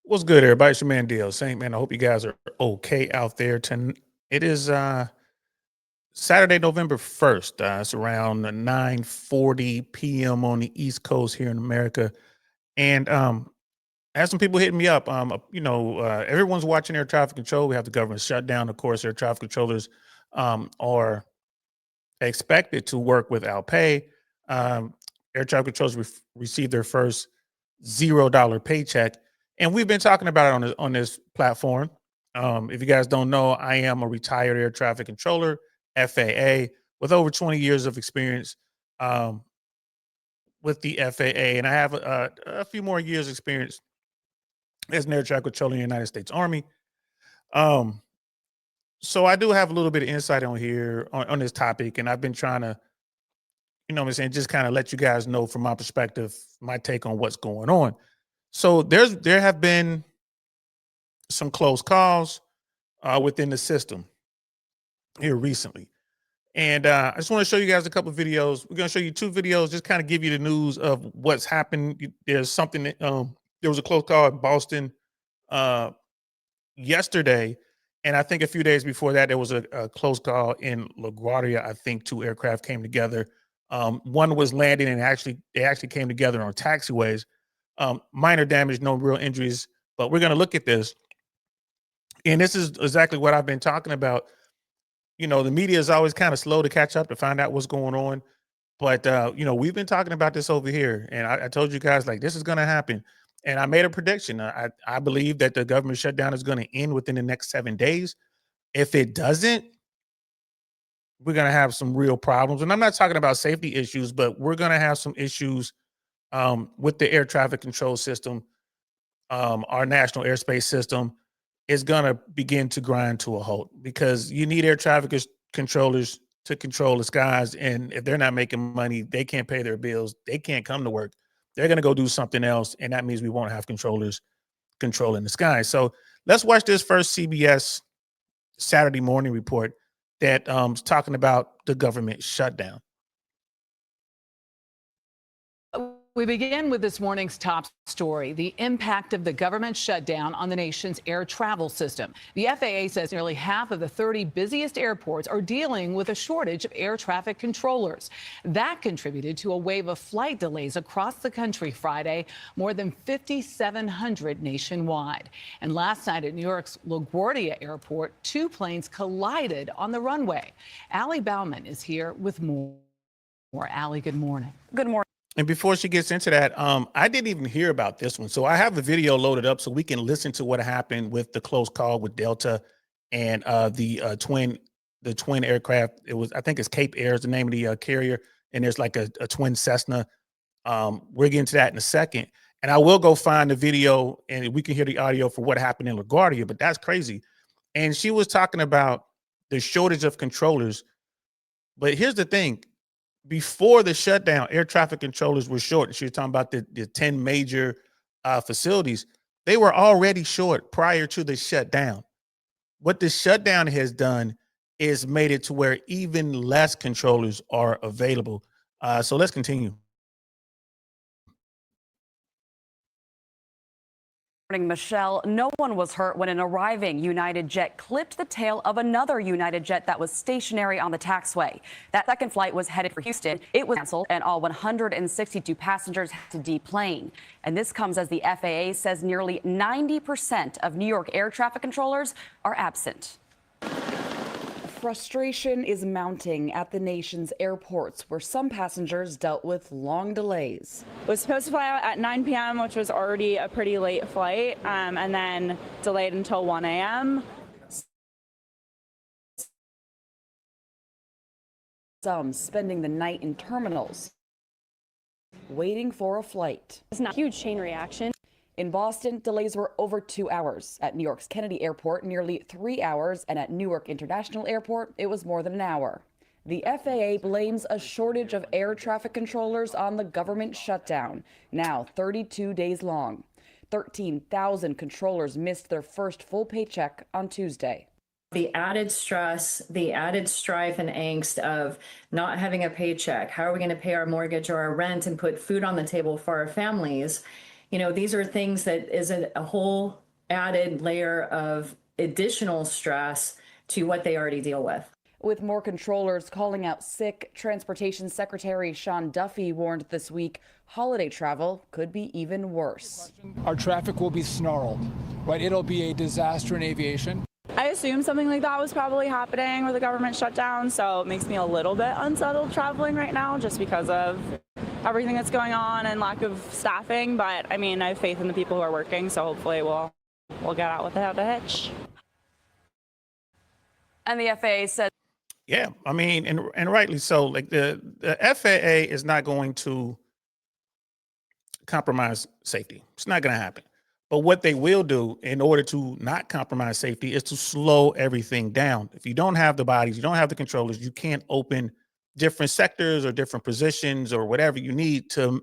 What's good, everybody? It's your man DL Saint, man. I hope you guys are okay out there. It is Saturday, November 1st. It's around 9:40 p.m. on the East Coast here in America. And I had some people hitting me up. Everyone's watching air traffic control. We have the government shutdown. Of course, air traffic controllers are expected to work without pay. Um, Air traffic controllers received their first $0 paycheck, and we've been talking about it on this platform. If you guys don't know, I am a retired air traffic controller, FAA, with over 20 years of experience um, with the FAA, and I have a few more years experience as an air traffic controller in the United States Army. Um, so I do have a little bit of insight on here on this topic, and I've been trying to, what I'm saying, just kind of let you guys know from my perspective, my take on what's going on. So there have been some close calls within the system here recently. And I just want to show you guys a couple of videos. We're going to show you two videos, just kind of give you the news of what's happened. There's something that, there was a close call in Boston uh, yesterday. And I think a few days before that, there was a close call in LaGuardia. I think two aircraft came together. One was landing and they actually came together on taxiways. Minor damage, no real injuries. But we're going to look at this. And this is exactly what I've been talking about. The media is always kind of slow to catch up to find out what's going on. But, we've been talking about this over here. And I told you guys, like, this is going to happen. And I made a prediction. I believe that the government shutdown is going to end within the next 7 days. If it doesn't, we're going to have some real problems. And I'm not talking about safety issues, but we're going to have some issues with the air traffic control system. Our national airspace system is going to begin to grind to a halt because you need air traffic controllers to control the skies. And if they're not making money, they can't pay their bills. They can't come to work. They're going to go do something else. And that means we won't have controllers controlling the sky. So let's watch this first CBS Saturday morning report that is talking about the government shutdown. We begin with this morning's top story, the impact of the government shutdown on the nation's air travel system. The FAA says nearly half of the 30 busiest airports are dealing with a shortage of air traffic controllers. That contributed to a wave of flight delays across the country Friday, more than 5,700 nationwide. And last night at New York's LaGuardia Airport, two planes collided on the runway. Allie Bauman is here with more. Allie, good morning. Good morning. And before she gets into that, I didn't even hear about this one. So I have the video loaded up so we can listen to what happened with the close call with Delta and the twin aircraft. It was, I think it's Cape Air is the name of the carrier. And there's like a twin Cessna. We're getting to that in a second. And I will go find the video and we can hear the audio for what happened in LaGuardia, but that's crazy. And she was talking about the shortage of controllers. But here's the thing. Before the shutdown, air traffic controllers were short. And she was talking about the 10 major facilities. They were already short prior to the shutdown. What the shutdown has done is made it to where even less controllers are available. So let's continue. Michelle, no one was hurt when an arriving United jet clipped the tail of another United jet that was stationary on the taxiway. That second flight was headed for Houston. It was canceled and all 162 passengers had to deplane. And this comes as the FAA says nearly 90% of New York air traffic controllers are absent. Frustration is mounting at the nation's airports, where some passengers dealt with long delays. Was supposed to fly out at 9 p.m., which was already a pretty late flight, and then delayed until 1 a.m. Some spending the night in terminals, waiting for a flight. It's not a huge chain reaction. In Boston, delays were over 2 hours. At New York's Kennedy Airport, nearly 3 hours, and at Newark International Airport, it was more than an hour. The FAA blames a shortage of air traffic controllers on the government shutdown, now 32 days long. 13,000 controllers missed their first full paycheck on Tuesday. The added stress, the added strife and angst of not having a paycheck. How are we going to pay our mortgage or our rent and put food on the table for our families? These are things that is a whole added layer of additional stress to what they already deal with. With more controllers calling out sick, Transportation Secretary Sean Duffy warned this week holiday travel could be even worse. Our traffic will be snarled, right? It'll be a disaster in aviation. I assume something like that was probably happening with the government shutdown, so it makes me a little bit unsettled traveling right now just because of everything that's going on and lack of staffing. But I mean, I have faith in the people who are working, so hopefully we'll get out without a hitch. And the FAA said, Yeah, I mean, and rightly so. Like the FAA is not going to compromise safety. It's not going to happen. But what they will do in order to not compromise safety is to slow everything down. If you don't have the bodies, you don't have the controllers, you can't open different sectors or different positions or whatever you need to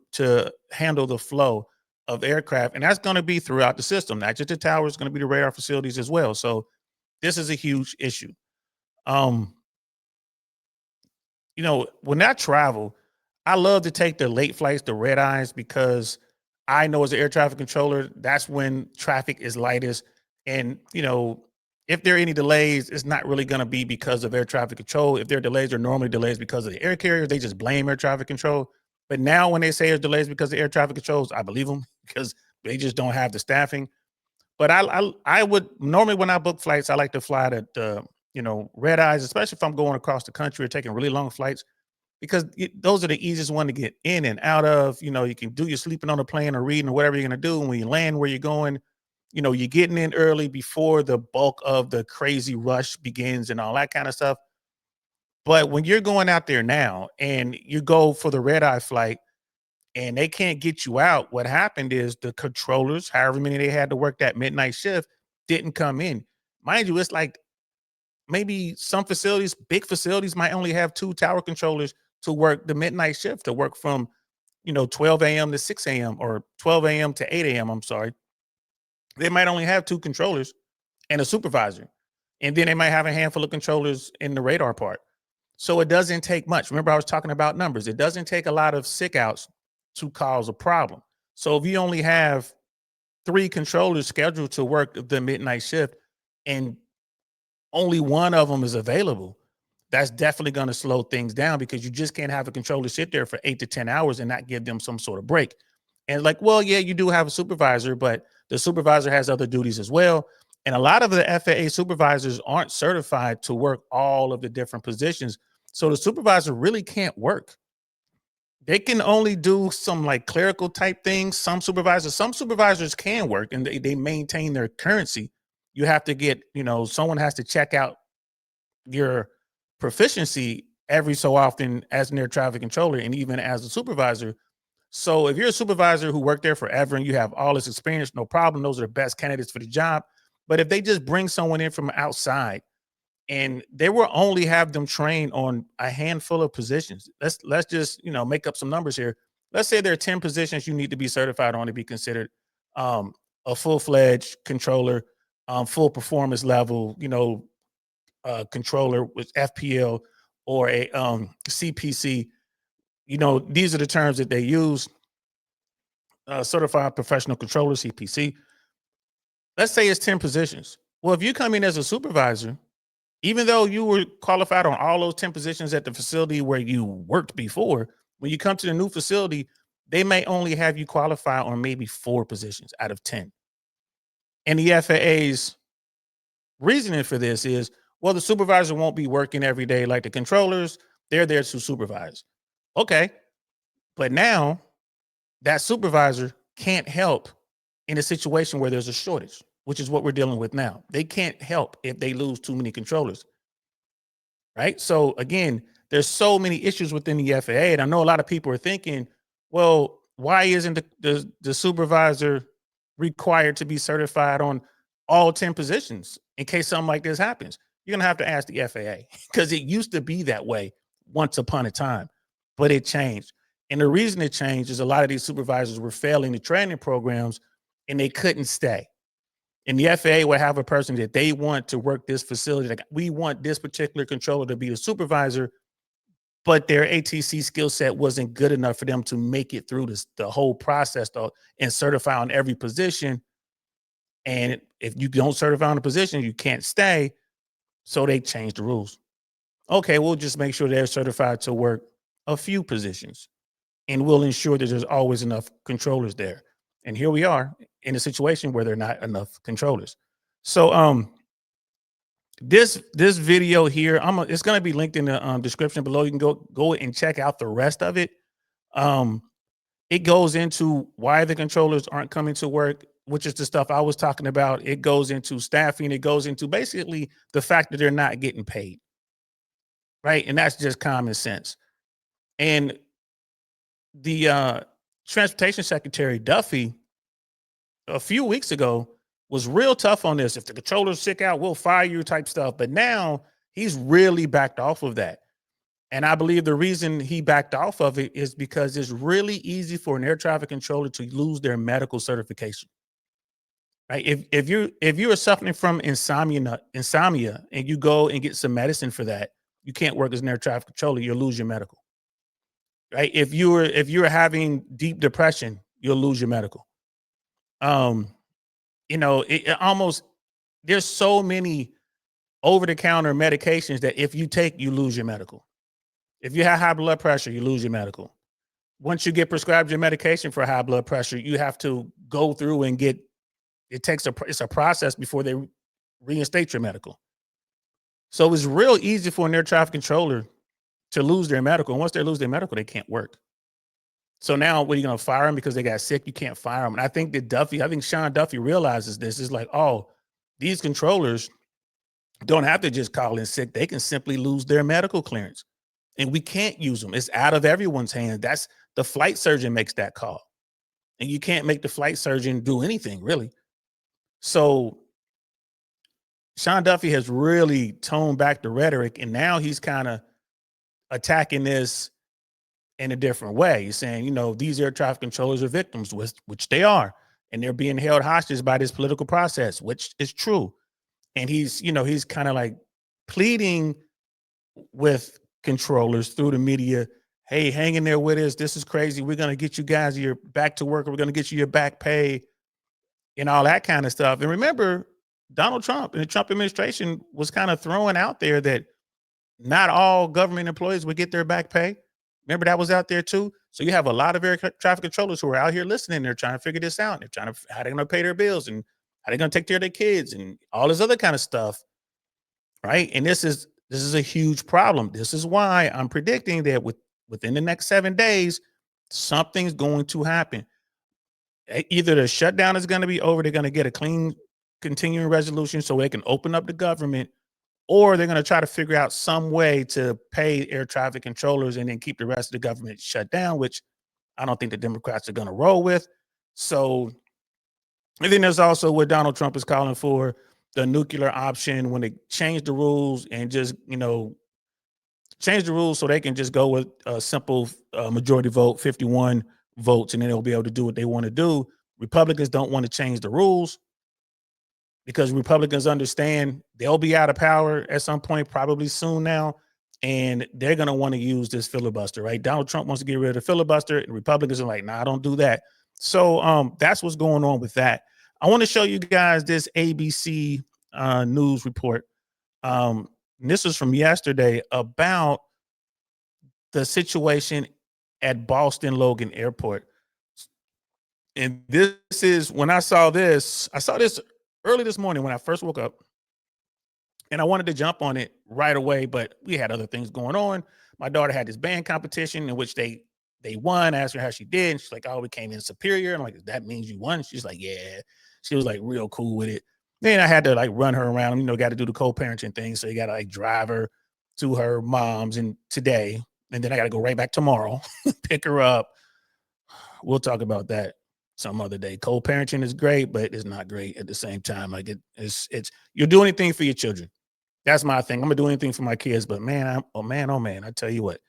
handle the flow of aircraft. And that's going to be throughout the system, not just the towers, it's going to be the radar facilities as well. So this is a huge issue. When I travel, I love to take the late flights, the red eyes, because I know as an air traffic controller, that's when traffic is lightest. And, if there are any delays, it's not really going to be because of air traffic control. If there are delays, they're normally delays because of the air carriers. They just blame air traffic control. But now when they say there's delays because of air traffic controls, I believe them because they just don't have the staffing. But I would normally, when I book flights, I like to fly the red eyes, especially if I'm going across the country or taking really long flights, because those are the easiest one to get in and out of. You can do your sleeping on the plane or reading or whatever you're going to do. And when you land where you're going, you're getting in early before the bulk of the crazy rush begins and all that kind of stuff. But when you're going out there now and you go for the red eye flight and they can't get you out, what happened is the controllers, however many they had to work that midnight shift, didn't come in. Mind you, it's like maybe some facilities, big facilities, might only have 2 tower controllers to work the midnight shift, to work from 12 a.m. to 6 a.m. or 12 a.m. to 8 a.m. I'm sorry. They might only have 2 controllers and a supervisor. And then they might have a handful of controllers in the radar part. So it doesn't take much. Remember, I was talking about numbers. It doesn't take a lot of sick outs to cause a problem. So if you only have 3 controllers scheduled to work the midnight shift and only one of them is available, that's definitely going to slow things down, because you just can't have a controller sit there for 8 to 10 hours and not give them some sort of break. And like, well, yeah, you do have a supervisor, but the supervisor has other duties as well. And a lot of the FAA supervisors aren't certified to work all of the different positions. So the supervisor really can't work. They can only do some like clerical type things. Some supervisors can work and they maintain their currency. You have to get, someone has to check out your proficiency every so often as an air traffic controller and even as a supervisor. So if you're a supervisor who worked there forever and you have all this experience, no problem. Those are the best candidates for the job. But if they just bring someone in from outside and they will only have them trained on a handful of positions, let's just, make up some numbers here. Let's say there are 10 positions you need to be certified on to be considered a full-fledged controller, full performance level, controller with FPL or a CPC. These are the terms that they use. Certified professional controller, CPC. Let's say it's 10 positions. Well, if you come in as a supervisor, even though you were qualified on all those 10 positions at the facility where you worked before, when you come to the new facility, they may only have you qualify on maybe 4 positions out of 10. And the FAA's reasoning for this is, well, the supervisor won't be working every day like the controllers. They're there to supervise. Okay. But now that supervisor can't help in a situation where there's a shortage, which is what we're dealing with now. They can't help if they lose too many controllers. Right. So again, there's so many issues within the FAA. And I know a lot of people are thinking, well, why isn't the supervisor required to be certified on all 10 positions in case something like this happens? You're going to have to ask the FAA, because it used to be that way once upon a time, but it changed. And the reason it changed is a lot of these supervisors were failing the training programs and they couldn't stay. And the FAA would have a person that they want to work this facility. Like, we want this particular controller to be the supervisor, but their ATC skill set wasn't good enough for them to make it through the whole process though, and certify on every position. And if you don't certify on a position, you can't stay. So they changed the rules. Okay, we'll just make sure they're certified to work a few positions, and we'll ensure that there's always enough controllers there. And here we are in a situation where there are not enough controllers. So this video here, it's going to be linked in the description below. You can go and check out the rest of it. It goes into why the controllers aren't coming to work, which is the stuff I was talking about. It goes into staffing. It goes into basically the fact that they're not getting paid, right? And that's just common sense. And the Transportation Secretary Duffy a few weeks ago was real tough on this. If the controller's sick out, we'll fire you type stuff. But now he's really backed off of that. And I believe the reason he backed off of it is because it's really easy for an air traffic controller to lose their medical certification. Right? If you are suffering from insomnia and you go and get some medicine for that, you can't work as an air traffic controller, you'll lose your medical. Right? If you're having deep depression, you'll lose your medical. You know, it almost, there's so many over-the-counter medications that if you take, you lose your medical. If you have high blood pressure, you lose your medical. Once you get prescribed your medication for high blood pressure, you have to go through and get, it's a process before they reinstate your medical. So it's real easy for an air traffic controller to lose their medical. And once they lose their medical, they can't work. So now, what are you going to fire them because they got sick? You can't fire them. And I think Sean Duffy realizes this. It's like, oh, these controllers don't have to just call in sick. They can simply lose their medical clearance. And we can't use them. It's out of everyone's hands. That's the flight surgeon makes that call. And you can't make the flight surgeon do anything, really. So Sean Duffy has really toned back the rhetoric, and now he's kind of attacking this in a different way. He's saying, you know, these air traffic controllers are victims, which they are, and they're being held hostage by this political process, which is true. And he's kind of like pleading with controllers through the media, hey, hang in there with us. This is crazy. We're going to get you guys your back to work. We're going to get you your back pay and all that kind of stuff. And remember, Donald Trump and the Trump administration was kind of throwing out there that not all government employees would get their back pay. Remember, that was out there too. So you have a lot of air traffic controllers who are out here listening. They're trying to figure this out. They're trying to, how they're going to pay their bills and how they're going to take care of their kids and all this other kind of stuff. Right. And this is a huge problem. This is why I'm predicting that within the next 7 days, something's going to happen. Either the shutdown is going to be over, they're going to get a clean continuing resolution so they can open up the government, or they're going to try to figure out some way to pay air traffic controllers and then keep the rest of the government shut down, which I don't think the Democrats are going to roll with. So I think there's also what Donald Trump is calling for, the nuclear option, when they change the rules and just, change the rules so they can just go with a simple majority vote, 51 votes, and then they'll be able to do what they want to do. Republicans don't want to change the rules because Republicans understand they'll be out of power at some point, probably soon now, and they're going to want to use this filibuster, right? Donald Trump wants to get rid of the filibuster, and Republicans are like, nah, don't do that. So that's what's going on with that. I want to show you guys this ABC news report. This is from yesterday about the situation at Boston Logan Airport. And this is, when I saw this early this morning when I first woke up, and I wanted to jump on it right away, but we had other things going on. My daughter had this band competition in which they won. I asked her how she did, and she's like, oh, we came in superior. I'm like, that means you won? She's like, yeah. She was like real cool with it. Then I had to like run her around, got to do the co-parenting thing. So you got to like drive her to her mom's today. And then I got to go right back tomorrow, pick her up. We'll talk about that some other day. Co-parenting is great, but it's not great at the same time. Like it's you'll do anything for your children. That's my thing. I'm gonna do anything for my kids, but man, oh man, I tell you what.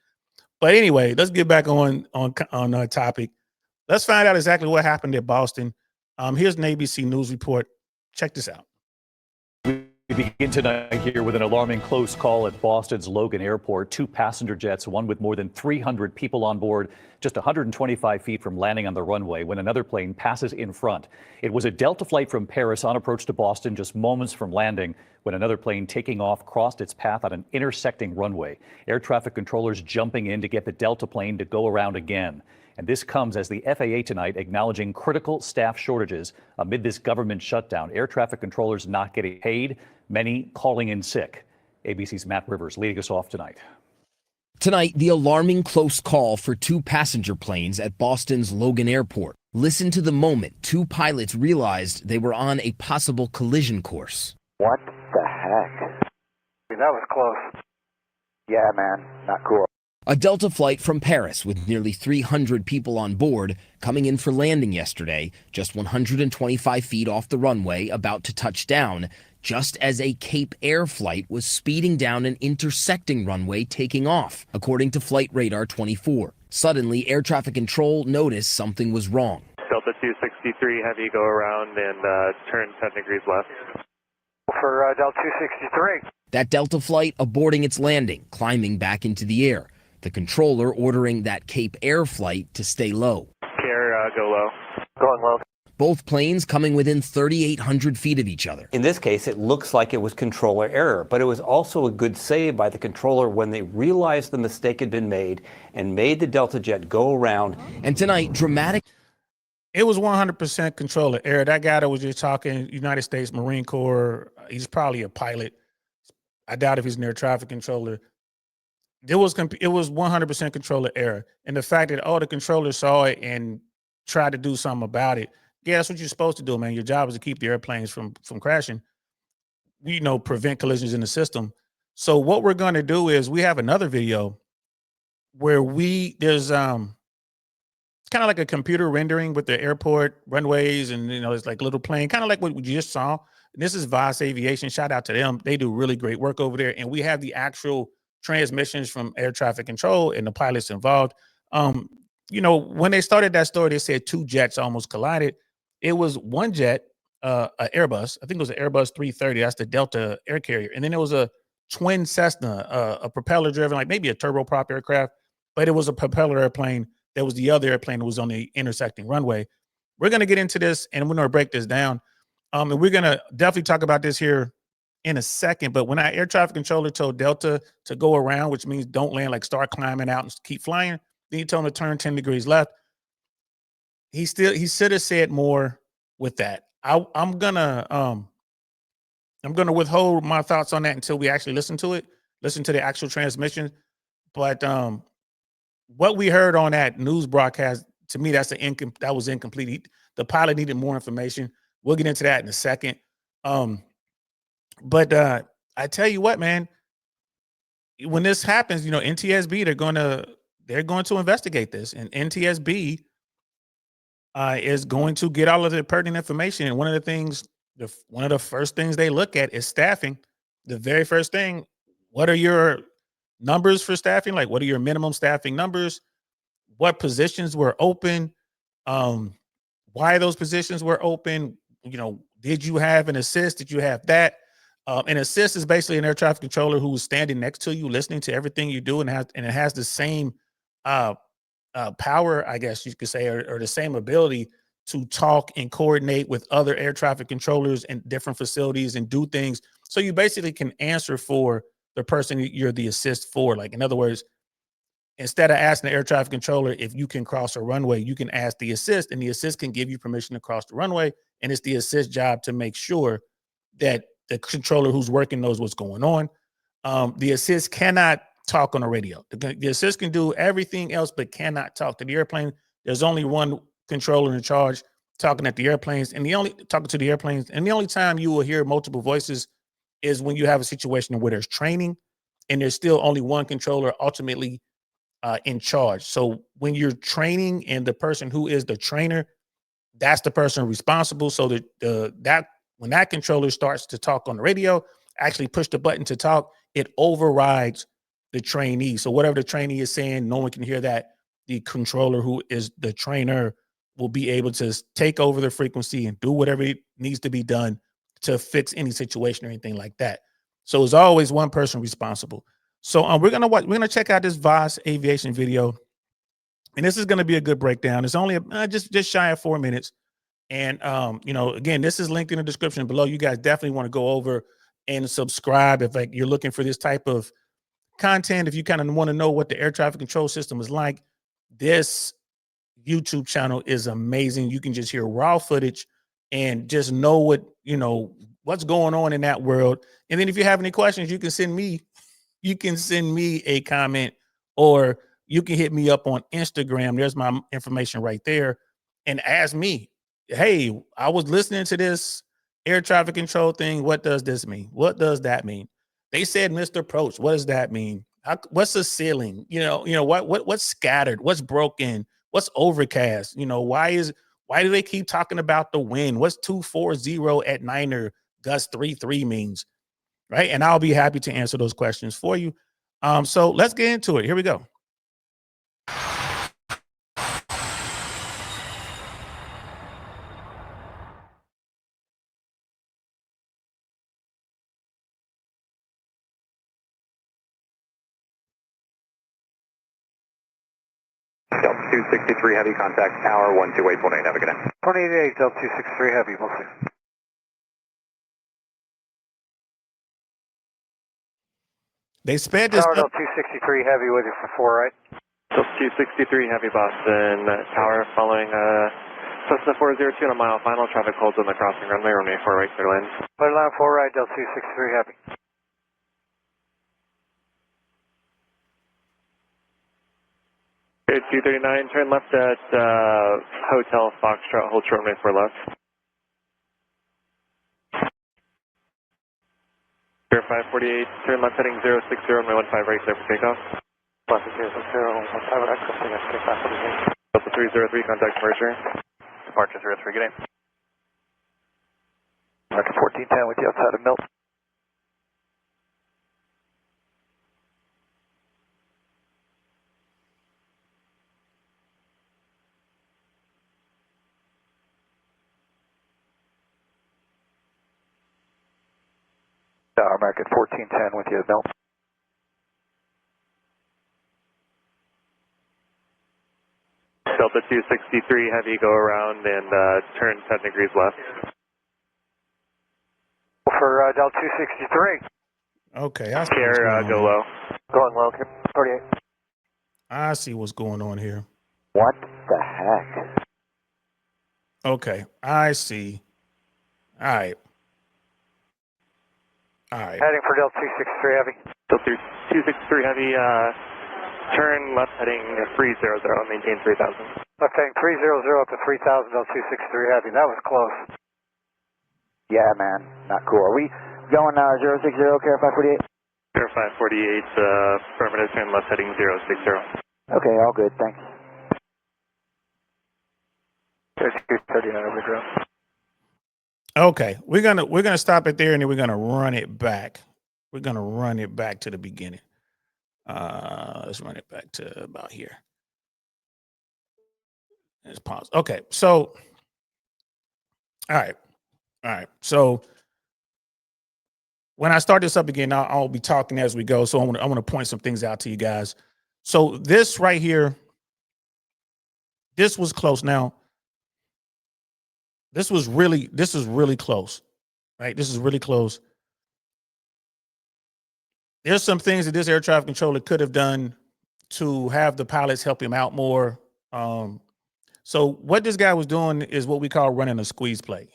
But anyway, let's get back on topic. Let's find out exactly what happened at Boston. Here's an ABC News report. Check this out. We begin tonight here with an alarming close call at Boston's Logan Airport. Two passenger jets, one with more than 300 people on board, just 125 feet from landing on the runway when another plane passes in front. It was a Delta flight from Paris on approach to Boston just moments from landing when another plane taking off crossed its path on an intersecting runway. Air traffic controllers jumping in to get the Delta plane to go around again. And this comes as the FAA tonight acknowledging critical staff shortages amid this government shutdown. Air traffic controllers not getting paid, many calling in sick. ABC's Matt Rivers leading us off tonight. Tonight, the alarming close call for two passenger planes at Boston's Logan Airport. Listen to the moment two pilots realized they were on a possible collision course. What the heck? That was close. Yeah, man, not cool. A Delta flight from Paris with nearly 300 people on board coming in for landing yesterday, just 125 feet off the runway, about to touch down, just as a Cape Air flight was speeding down an intersecting runway taking off, according to Flight Radar 24. Suddenly, air traffic control noticed something was wrong. Delta 263 Heavy, go around and turn 10 degrees left. For Delta 263. That Delta flight aborting its landing, climbing back into the air. The controller ordering that Cape Air flight to stay low. Care, go low. Going low. Both planes coming within 3,800 feet of each other. In this case, it looks like it was controller error, but it was also a good save by the controller when they realized the mistake had been made and made the Delta jet go around. And tonight, dramatic. It was 100% controller error. That guy that was just talking, United States Marine Corps, he's probably a pilot. I doubt if he's an air traffic controller. It was 100% controller error. And the fact that, the controller saw it and tried to do something about it. Yeah, that's what you're supposed to do, man. Your job is to keep the airplanes from crashing. We prevent collisions in the system. So what we're going to do is we have another video where there's it's kind of like a computer rendering with the airport runways and, it's like a little plane, kind of like what we just saw. And this is Voss Aviation. Shout out to them. They do really great work over there. And we have the actual transmissions from air traffic control and the pilots involved. When they started that story, they said two jets almost collided. It was one jet, an Airbus. I think it was an Airbus 330. That's the Delta air carrier. And then there was a twin Cessna, a propeller driven, like maybe a turboprop aircraft, but it was a propeller airplane. That was the other airplane that was on the intersecting runway. We're going to get into this and we're going to break this down. And we're going to definitely talk about this here in a second. But when our air traffic controller told Delta to go around, which means don't land, like start climbing out and keep flying, then he told him to turn 10 degrees left. He should have said more with that. I'm gonna withhold my thoughts on that until we actually listen to the actual transmission. But what we heard on that news broadcast, to me, that was incomplete. The pilot needed more information. We'll get into that in a second. But I tell you what, man, when this happens, NTSB, they're going to investigate this, and NTSB is going to get all of the pertinent information. And one of the first things they look at is staffing. The very first thing, what are your numbers for staffing? Like, what are your minimum staffing numbers? What positions were open? Why those positions were open? Did you have an assist? Did you have that? An assist is basically an air traffic controller who's standing next to you, listening to everything you do, and it has the same power, I guess you could say, or the same ability to talk and coordinate with other air traffic controllers in different facilities and do things. So you basically can answer for the person you're the assist for. Like, in other words, instead of asking the air traffic controller if you can cross a runway, you can ask the assist, and the assist can give you permission to cross the runway. And it's the assist job to make sure that the controller who's working knows what's going on. The assist cannot talk on the radio. The assist can do everything else, but cannot talk to the airplane. There's only one controller in charge talking at the airplanes, and the only time you will hear multiple voices is when you have a situation where there's training and there's still only one controller ultimately in charge. So when you're training and the person who is the trainer, that's the person responsible. So that when that controller starts to talk on the radio, actually push the button to talk, it overrides the trainee. So whatever the trainee is saying, no one can hear that. The controller who is the trainer will be able to take over the frequency and do whatever it needs to be done to fix any situation or anything like that. So it's always one person responsible. So we're gonna check out this Voss aviation video, and this is gonna be a good breakdown. It's only just shy of 4 minutes. And you know, again, this is linked in the description below. You guys definitely want to go over and subscribe if like you're looking for this type of content. If you kind of want to know what the air traffic control system is like, this YouTube channel is amazing. You can just hear raw footage and just know what's going on in that world. And then if you have any questions, you can send me a comment, or you can hit me up on Instagram. There's my information right there, and ask me, hey, I was listening to this air traffic control thing. What does this mean? What does that mean? They said missed approach. What does that mean? What's the ceiling? What's scattered? What's broken? What's overcast? Why do they keep talking about the wind? What's 240 at Niner gust 3-3 means? Right. And I'll be happy to answer those questions for you. So let's get into it. Here we go. Delta 263 Heavy, contact tower 128.8, have a good day. 28 Delta 263 Heavy, mostly. They sped this Tower up. Delta 263 Heavy with you for 4, right? Delta 263 Heavy, Boston, tower following Cessna 402 on a mile final. Traffic holds on the crossing runway 4 right, clear lanes. Clear line 4 right, Delta 263 Heavy. Air 239, turn left at Hotel Foxtrot, hold short runway 4 left. Air 548, turn left heading 060, runway 15 right, clear for takeoff. Left 060, 15 right, clear for takeoff. Delta 303, contact departure. Departure 03, good day. Market 1410 with you outside of Milton. American 1410 with you, Milton. Delta 263 Heavy, go around and turn 10 degrees left. For Delta 263. Okay, I see Care, go low. Going low, 38. I see what's going on here. What the heck? Okay, I see. All right. Heading for Delta 263 Heavy. Delta 263 Heavy, turn left heading 300, maintain 3000. Left heading 300 up to 3000, Delta 263 Heavy. That was close. Yeah, man. Not cool. Are we going 060, Care 548? Care 548, affirmative, turn left heading 060. Okay, all good. Thanks. 239 over the ground. Okay, we're gonna stop it there, and then we're gonna run it back. We're gonna run it back to the beginning. Let's run it back to about here. Let's pause. Okay, so all right. So when I start this up again, I'll be talking as we go. So I want to point some things out to you guys. So this right here, this was close. Now, this is really close, right? This is really close. There's some things that this air traffic controller could have done to have the pilots help him out more. So what this guy was doing is what we call running a squeeze play.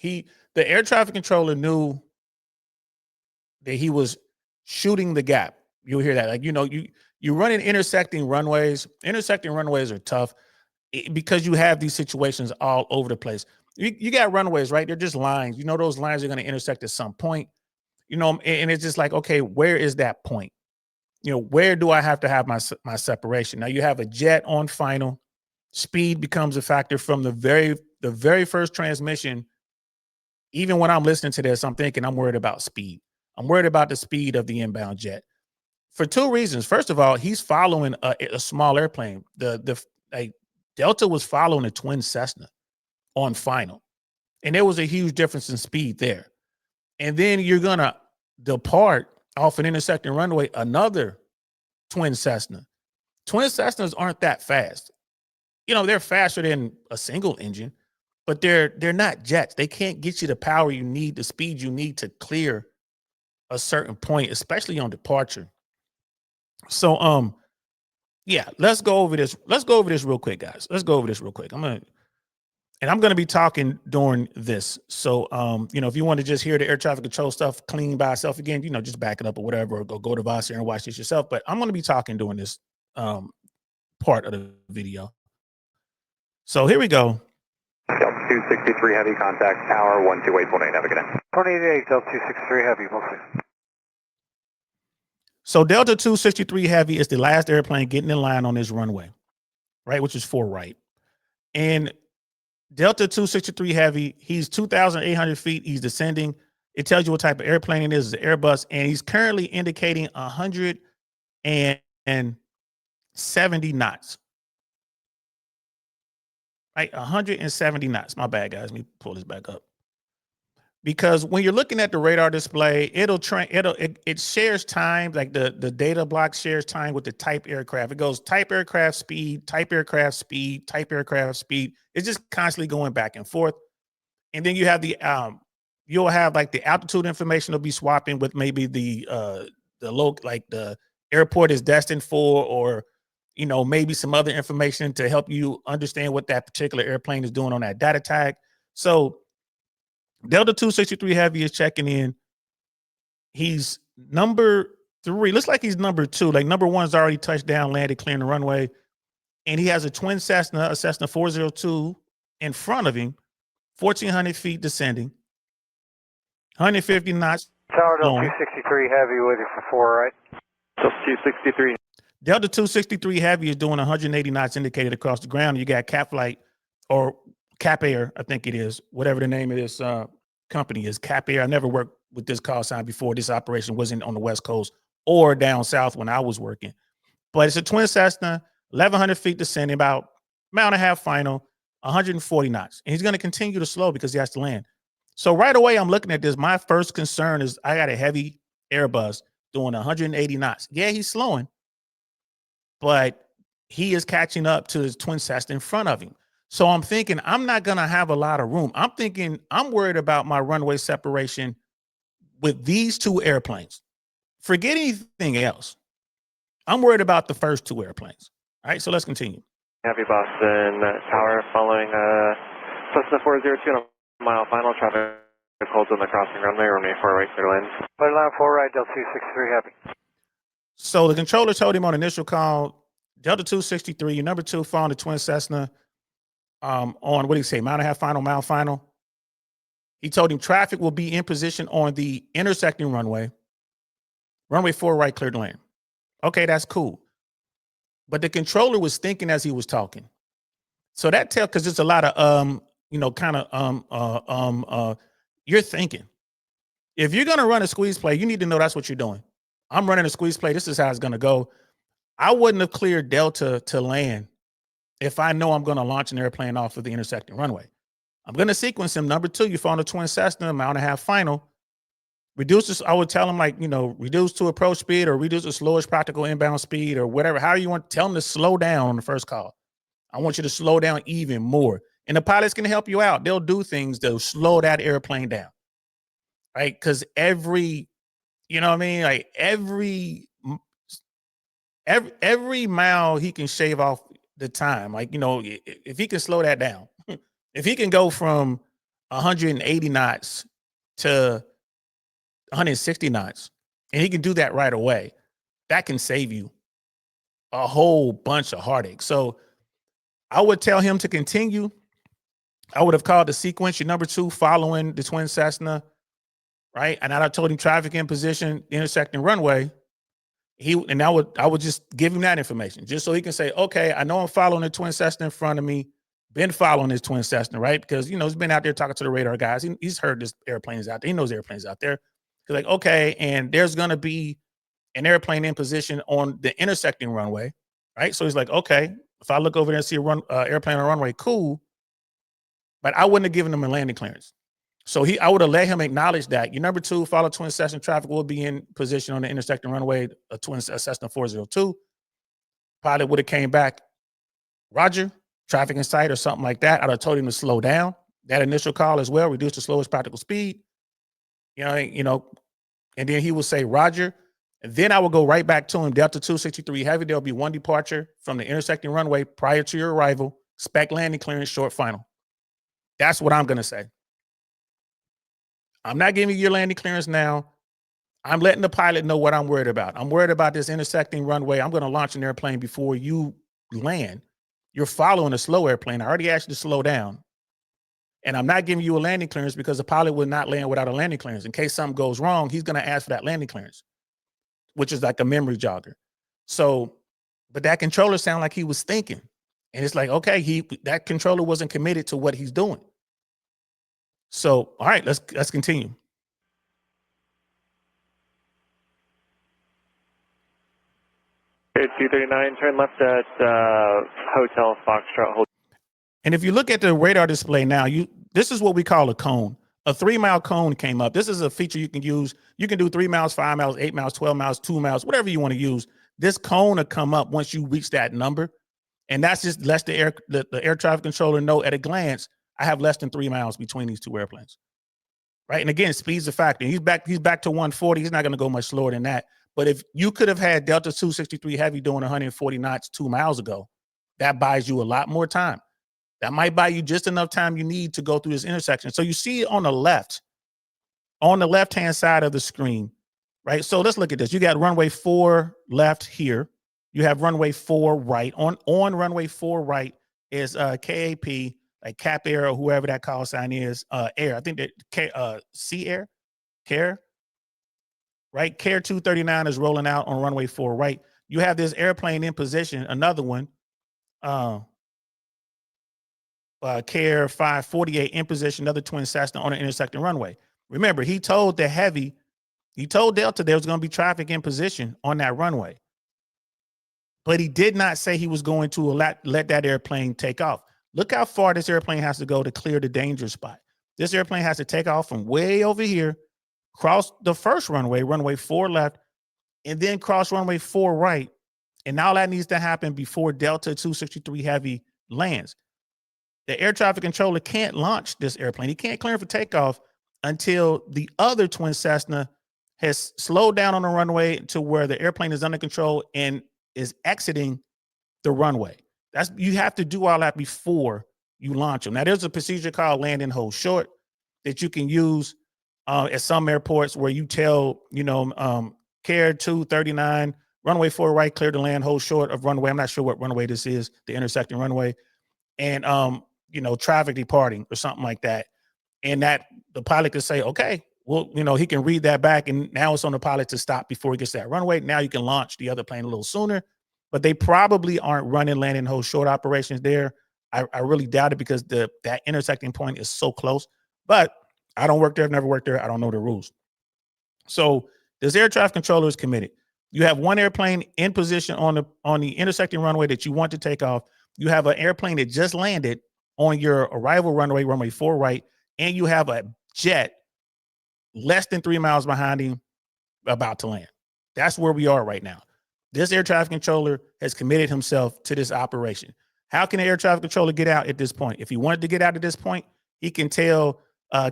The air traffic controller knew that he was shooting the gap. You'll hear that. Like, you run in intersecting runways. Intersecting runways are tough because you have these situations all over the place. You got runways, right? They're just lines. Those lines are going to intersect at some point. And it's just like, okay, where is that point? Where do I have to have my separation? Now you have a jet on final. Speed becomes a factor from the very first transmission. Even when I'm listening to this, I'm thinking I'm worried about speed. I'm worried about the speed of the inbound jet for two reasons. First of all, he's following a small airplane. Delta was following a twin Cessna on final, and there was a huge difference in speed there. And then you're going to depart off an intersecting runway, another twin Cessna. Twin Cessnas aren't that fast. You know, they're faster than a single engine, but they're not jets. They can't get you the power you need, the speed you need to clear a certain point, especially on departure. So, yeah, let's go over this. Let's go over this real quick, guys. Let's go over this real quick. I'm gonna be talking during this. So, you know, if you want to just hear the air traffic control stuff clean by itself again, you know, just back it up or whatever, or go to Voss and watch this yourself. But I'm gonna be talking during this part of the video. So here we go. 263 heavy contact, tower 128.8. Have a good day. 28 Delta 263 heavy, mostly. So Delta 263 Heavy is the last airplane getting in line on this runway, right? Which is 4 right. And Delta 263 Heavy, he's 2,800 feet. He's descending. It tells you what type of airplane it is. It's an Airbus. And he's currently indicating 170 knots. Right? 170 knots. My bad, guys. Let me pull this back up. Because when you're looking at the radar display, it shares time, like the data block shares time with the type aircraft. It goes type aircraft speed, type aircraft speed, type aircraft speed. It's just constantly going back and forth. And then you have you'll have like the altitude information will be swapping with maybe the like the airport is destined for, or you know, maybe some other information to help you understand what that particular airplane is doing on that data tag. So Delta 263 Heavy is checking in. He's number 3. Looks like he's number 2. Like number 1's already touched down, landed, clearing the runway. And he has a twin Cessna, a Cessna 402 in front of him, 1,400 feet descending, 150 knots. Tower Delta 263 Heavy with you for 4 right. Delta 263. Delta 263 Heavy is doing 180 knots indicated across the ground. You got Cap Flight or Cap Air, I think it is, whatever the name of this company is, Cap Air. I never worked with this call sign before. This operation wasn't on the West Coast or down south when I was working. But it's a twin Cessna, 1,100 feet descending, about a mile and a half final, 140 knots. And he's going to continue to slow because he has to land. So right away, I'm looking at this. My first concern is I got a heavy Airbus doing 180 knots. Yeah, he's slowing, but he is catching up to his twin Cessna in front of him. So I'm thinking I'm not going to have a lot of room. I'm worried about my runway separation with these 2 airplanes. Forget anything else. I'm worried about the first 2 airplanes. All right, so let's continue. Heavy Boston tower following Cessna 402 on a mile final. Traffic holds on the crossing runway 4 right, clear land. Clear line 4 right, Delta 263 Heavy. So the controller told him on initial call, Delta 263, your number 2 following the twin Cessna. On what did he say? Mile and a half final, mile final. He told him traffic will be in position on the intersecting runway. Runway 4 right, cleared land. Okay, that's cool. But the controller was thinking as he was talking. So that tells, because it's a lot of you know, kind of you're thinking. If you're gonna run a squeeze play, you need to know that's what you're doing. I'm running a squeeze play. This is how it's gonna go. I wouldn't have cleared Delta to land if I know I'm going to launch an airplane off of the intersecting runway. I'm going to sequence him. Number 2, you found a twin Cessna, mile and a half final. Reduce this. I would tell him, like, you know, reduce to approach speed or reduce the slowest practical inbound speed or whatever. How you want, tell him to slow down on the first call. I want you to slow down even more. And the pilots can help you out. They'll do things to slow that airplane down. Right? Because every, you know what I mean? Like every mile he can shave off the time, like, you know, if he can slow that down, if he can go from 180 knots to 160 knots, and he can do that right away, that can save you a whole bunch of heartache. So I would tell him to continue. I would have called the sequence, your number 2 following the twin Cessna, right? And I told him traffic in position, intersecting runway. I would just give him that information just so he can say, okay, I know I'm following the twin Cessna in front of me, been following his twin Cessna, right? Because, you know, he's been out there talking to the radar guys. He's heard this airplane is out there. He knows airplanes out there. He's like, okay, and there's going to be an airplane in position on the intersecting runway, right? So he's like, okay, if I look over there and see a airplane on the runway, cool. But I wouldn't have given him a landing clearance. So I would have let him acknowledge that. Your number 2, follow twin Cessna traffic will be in position on the intersecting runway, a twin Cessna 402. Pilot would have came back, Roger, traffic in sight or something like that. I'd have told him to slow down. That initial call as well, reduce to slowest practical speed. And then he will say, Roger. And then I will go right back to him, Delta 263 Heavy. There'll be one departure from the intersecting runway prior to your arrival. Spec landing clearance, short final. That's what I'm going to say. I'm not giving you your landing clearance now. I'm letting the pilot know what I'm worried about. I'm worried about this intersecting runway. I'm going to launch an airplane before you land. You're following a slow airplane. I already asked you to slow down. And I'm not giving you a landing clearance because the pilot will not land without a landing clearance. In case something goes wrong, he's going to ask for that landing clearance, which is like a memory jogger. So, but that controller sounded like he was thinking. And it's like, okay, that controller wasn't committed to what he's doing. So, all right, let's continue. It's 239, turn left at Hotel Foxtrot. And if you look at the radar display now, this is what we call a cone. A 3-mile cone came up. This is a feature you can use. You can do 3 miles, 5 miles, 8 miles, 12 miles, 2 miles, whatever you want to use. This cone will come up once you reach that number. And that's just lets the air traffic controller know at a glance, I have less than 3 miles between these two airplanes. Right. And again, speed's a factor. He's back to 140. He's not going to go much slower than that. But if you could have had Delta 263 Heavy doing 140 knots 2 miles ago, that buys you a lot more time. That might buy you just enough time you need to go through this intersection. So you see on the left-hand side of the screen, right? So let's look at this. You got runway 4 left here. You have runway 4 right. On runway 4 right is KAP, like Cap Air or whoever that call sign is, Air. I think that Sea Air, Care, right? Care 239 is rolling out on runway 4 right. You have this airplane in position, another one, Care 548 in position, another twin Cessna on an intersecting runway. Remember, he told Delta there was going to be traffic in position on that runway. But he did not say he was going to let that airplane take off. Look how far this airplane has to go to clear the danger spot. This airplane has to take off from way over here, cross the first runway, runway 4 left, and then cross runway 4 right. And all that needs to happen before Delta 263 Heavy lands. The air traffic controller can't launch this airplane. He can't clear for takeoff until the other twin Cessna has slowed down on the runway to where the airplane is under control and is exiting the runway. You have to do all that before you launch them. Now, there's a procedure called land and hold short that you can use at some airports where you tell, Care 239, runway 4 right, clear to land, hold short of runway. I'm not sure what runway this is, the intersecting runway. And, traffic departing or something like that. And that the pilot could say, okay, well, he can read that back. And now it's on the pilot to stop before he gets to that runway. Now you can launch the other plane a little sooner, but they probably aren't running land and hold short operations there. I really doubt it because that intersecting point is so close, but I don't work there. I've never worked there. I don't know the rules. So this air traffic controller is committed. You have one airplane in position on the intersecting runway that you want to take off. You have an airplane that just landed on your arrival runway, runway 4 right, and you have a jet less than 3 miles behind him about to land. That's where we are right now. This air traffic controller has committed himself to this operation. How can the air traffic controller get out at this point? If he wanted to get out at this point, he can tell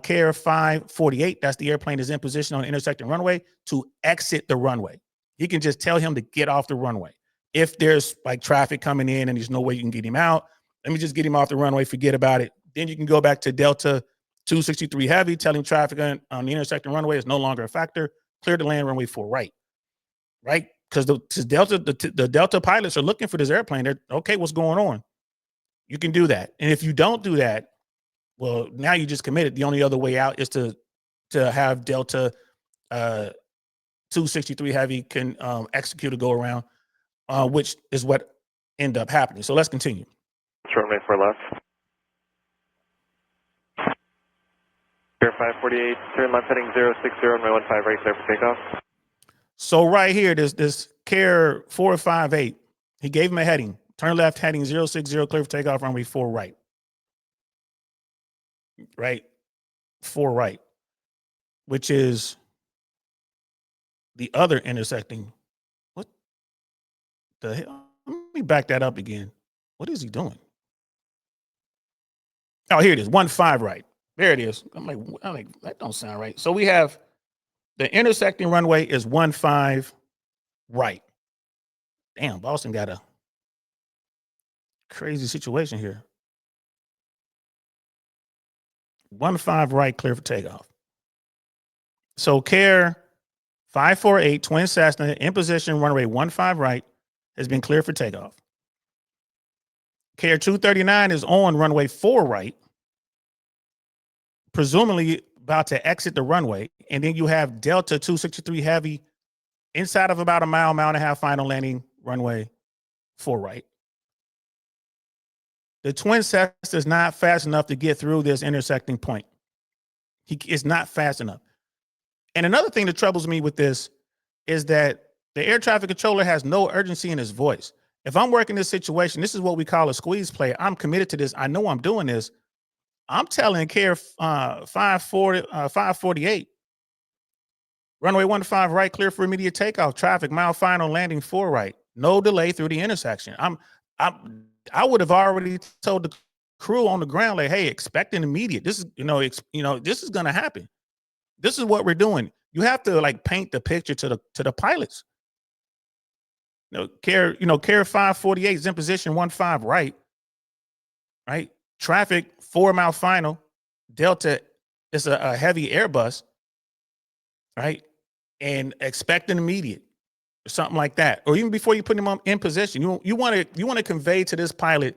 Care 548, that's the airplane that's in position on the intersecting runway, to exit the runway. He can just tell him to get off the runway. If there's like traffic coming in and there's no way you can get him out, let me just get him off the runway, forget about it. Then you can go back to Delta 263 Heavy, telling traffic on the intersecting runway is no longer a factor, clear to land runway 4 right, right? Because the Delta pilots are looking for this airplane. They're, okay, what's going on? You can do that. And if you don't do that, well, now you just committed. The only other way out is to have Delta 263 Heavy can execute a go around, which is what ended up happening. So let's continue. Runway 4 left. Air 548, turn left heading 060, runway 15 right, clear for takeoff. So right here, this Care 458, he gave him a heading. Turn left heading 060, clear for takeoff, runway 4 right. Right? 4 right, which is the other intersecting. What the hell? Let me back that up again. What is he doing? Oh, here it is. 1-5 right. There it is. I'm like, that don't sound right. So we have the intersecting runway is 1-5 right. Damn, Boston got a crazy situation here. 1-5 right, clear for takeoff. So Care 548 Twin Cessna in position, runway 15 right, has been cleared for takeoff. Care 239 is on runway 4 right, presumably about to exit the runway. And then you have Delta 263 Heavy inside of about a mile and a half final landing, runway 4 right. The Twin Cessna is not fast enough to get through this intersecting point. It's not fast enough. And another thing that troubles me with this is that the air traffic controller has no urgency in his voice. If I'm working this situation, this is what we call a squeeze play. I'm committed to this. I know I'm doing this. I'm telling Care 548, runway 15 right, clear for immediate takeoff. Traffic, mile final landing 4 right. No delay through the intersection. I would have already told the crew on the ground, like, hey, expect an immediate. This is, this is going to happen. This is what we're doing. You have to like paint the picture to the pilots. Care 548 is in position 15 right. Right. Traffic 4 mile final. Delta is a heavy Airbus. Right. And expect an immediate or something like that. Or even before you put him in position, you want to convey to this pilot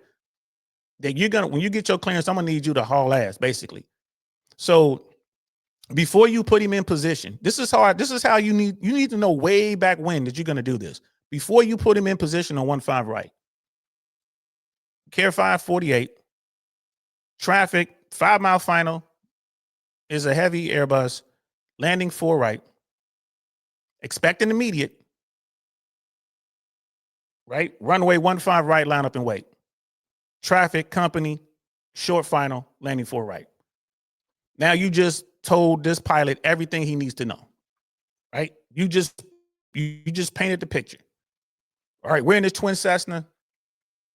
that when you get your clearance, I'm gonna need you to haul ass, basically. So before you put him in position, this is how you need to know way back when that you're going to do this. Before you put him in position on 15 right. Care 548, traffic 5 mile final is a heavy Airbus landing 4 right. Expect an immediate, right? Runway 15 right, line up and wait. Traffic company, short final, landing 4 right. Now you just told this pilot everything he needs to know, right? You just painted the picture. All right, we're in this Twin Cessna.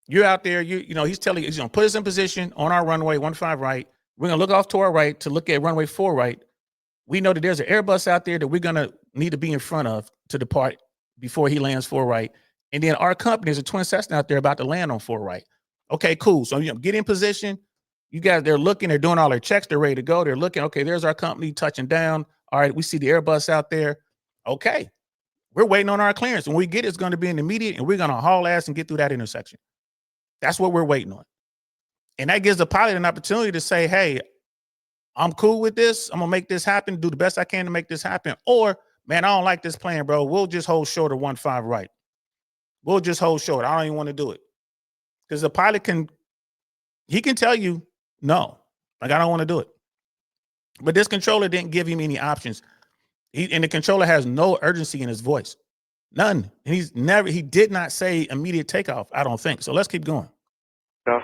You're out there. He's telling you he's gonna put us in position on our runway 15 right. We're gonna look off to our right to look at runway 4 right. We know that there's an Airbus out there that we're gonna need to be in front of to depart before he lands 4 right. And then our company is a Twin Cessna out there about to land on 4 right. Okay, cool. So get in position. You guys, they're looking, they're doing all their checks, they're ready to go. They're looking, okay, there's our company touching down. All right, we see the Airbus out there. Okay, we're waiting on our clearance. When we get it, it's going to be an immediate, and we're going to haul ass and get through that intersection. That's what we're waiting on. And that gives the pilot an opportunity to say, hey, I'm cool with this. I'm going to make this happen, do the best I can to make this happen. Or, man, I don't like this plan, bro. We'll just hold short of 15 right. We'll just hold short. I don't even want to do it. Because the pilot can tell you, no, like I don't want to do it. But this controller didn't give him any options. And the controller has no urgency in his voice. None. And he did not say immediate takeoff, I don't think. So let's keep going. No.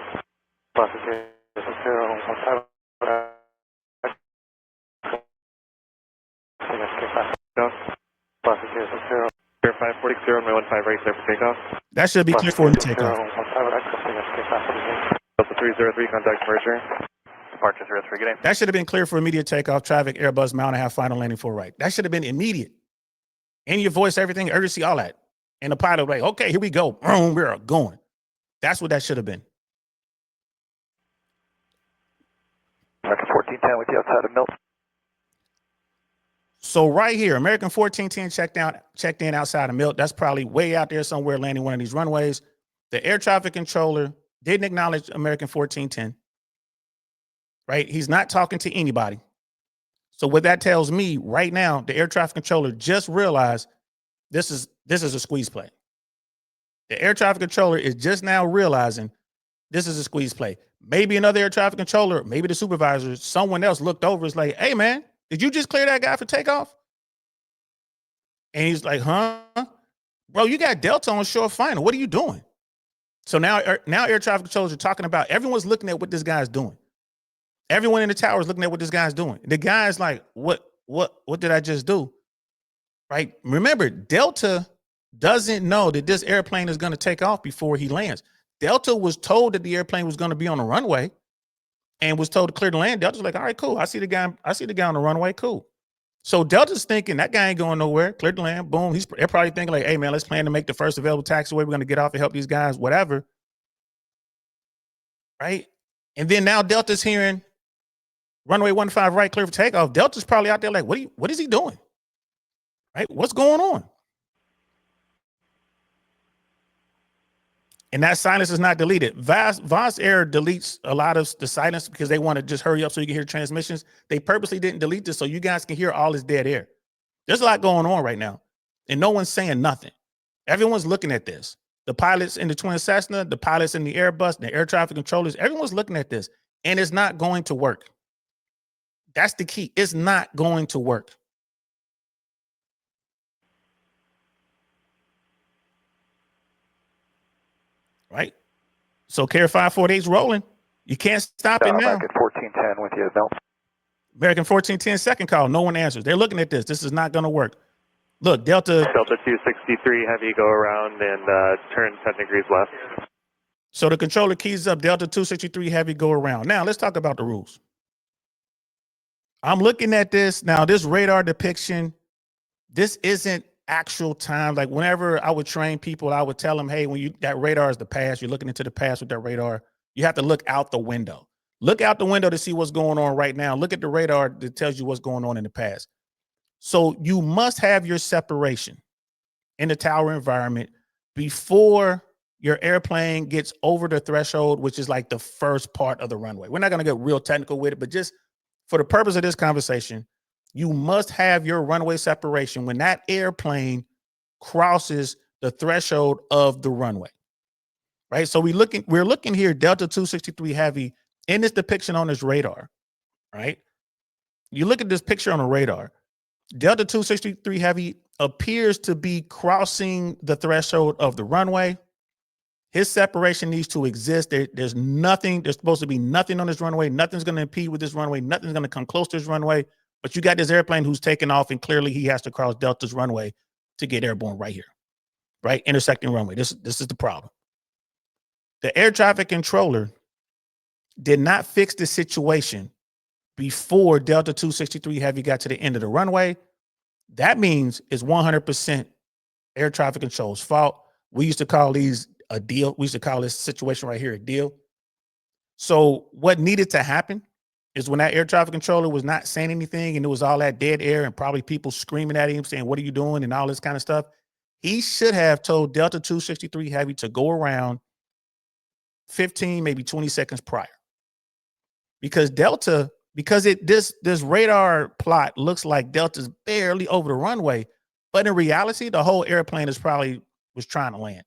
Air 546 runway 15 right, clear for takeoff. That should be clear for takeoff. Delta 303, contact departure. Departure 03, good day. That should have been clear for immediate takeoff. Traffic, Airbus, mile and a half, final landing 4 right. That should have been immediate. In your voice, everything, urgency, all that. And the pilot like, okay, here we go. Boom, we're going. That's what that should have been. American 1410 with you outside of Milton. So right here, American 1410 checked in outside of Milt. That's probably way out there somewhere landing one of these runways. The air traffic controller didn't acknowledge American 1410. Right? He's not talking to anybody. So what that tells me right now, the air traffic controller just realized this is a squeeze play. The air traffic controller is just now realizing this is a squeeze play. Maybe another air traffic controller, maybe the supervisor, someone else looked over, is like, hey man, did you just clear that guy for takeoff? And he's like, huh? Bro, you got Delta on short final. What are you doing? So now air traffic controllers are talking about, everyone's looking at what this guy's doing. Everyone in the tower is looking at what this guy's doing. The guy's like, what did I just do? Right? Remember, Delta doesn't know that this airplane is going to take off before he lands. Delta was told that the airplane was going to be on the runway and was told to clear the land. Delta's like, all right, cool. I see the guy on the runway. Cool. So Delta's thinking that guy ain't going nowhere. Cleared the land. Boom. They're probably thinking like, hey man, let's plan to make the first available taxiway. We're going to get off and help these guys, whatever. Right? And then now Delta's hearing runway 15 right, clear for takeoff. Delta's probably out there like, what is he doing? Right? What's going on? And that silence is not deleted. Voss Air deletes a lot of the silence because they want to just hurry up so you can hear transmissions. They purposely didn't delete this so you guys can hear all this dead air. There's a lot going on right now, and no one's saying nothing. Everyone's looking at this. The pilots in the twin Cessna, the pilots in the Airbus, the air traffic controllers, everyone's looking at this, and it's not going to work. That's the key. It's not going to work. Right? So Carrier 548 is rolling. You can't stop it now. American 1410 with you, Bill. American 1410 second call. No one answers. They're looking at this. This is not going to work. Look, Delta 263, have you go around and turn 10 degrees left. So the controller keys up. Delta 263, have you go around. Now let's talk about the rules. I'm looking at this now. This radar depiction. This isn't actual time. Like whenever I would train people, I would tell them, hey, when that radar is the past, you're looking into the past with that radar, you have to look out the window. Look out the window to see what's going on right now. Look at the radar that tells you what's going on in the past. So you must have your separation in the tower environment before your airplane gets over the threshold, which is like the first part of the runway. We're not going to get real technical with it, but just for the purpose of this conversation, you must have your runway separation when that airplane crosses the threshold of the runway, right? So we're looking here, Delta 263 Heavy in this depiction on this radar, right? You look at this picture on the radar, Delta 263 Heavy appears to be crossing the threshold of the runway. His separation needs to exist. There's supposed to be nothing on this runway. Nothing's going to impede with this runway. Nothing's going to come close to this runway. But you got this airplane who's taking off, and clearly he has to cross Delta's runway to get airborne right here, right? Intersecting runway. This is the problem. The air traffic controller did not fix the situation before Delta 263 Heavy got to the end of the runway. That means it's 100% air traffic control's fault. We used to call these a deal. We used to call this situation right here a deal. So what needed to happen is when that air traffic controller was not saying anything and it was all that dead air and probably people screaming at him saying, what are you doing? And all this kind of stuff. He should have told Delta 263 Heavy to go around 15, maybe 20 seconds prior. Because this radar plot looks like Delta's barely over the runway, but in reality, the whole airplane was trying to land.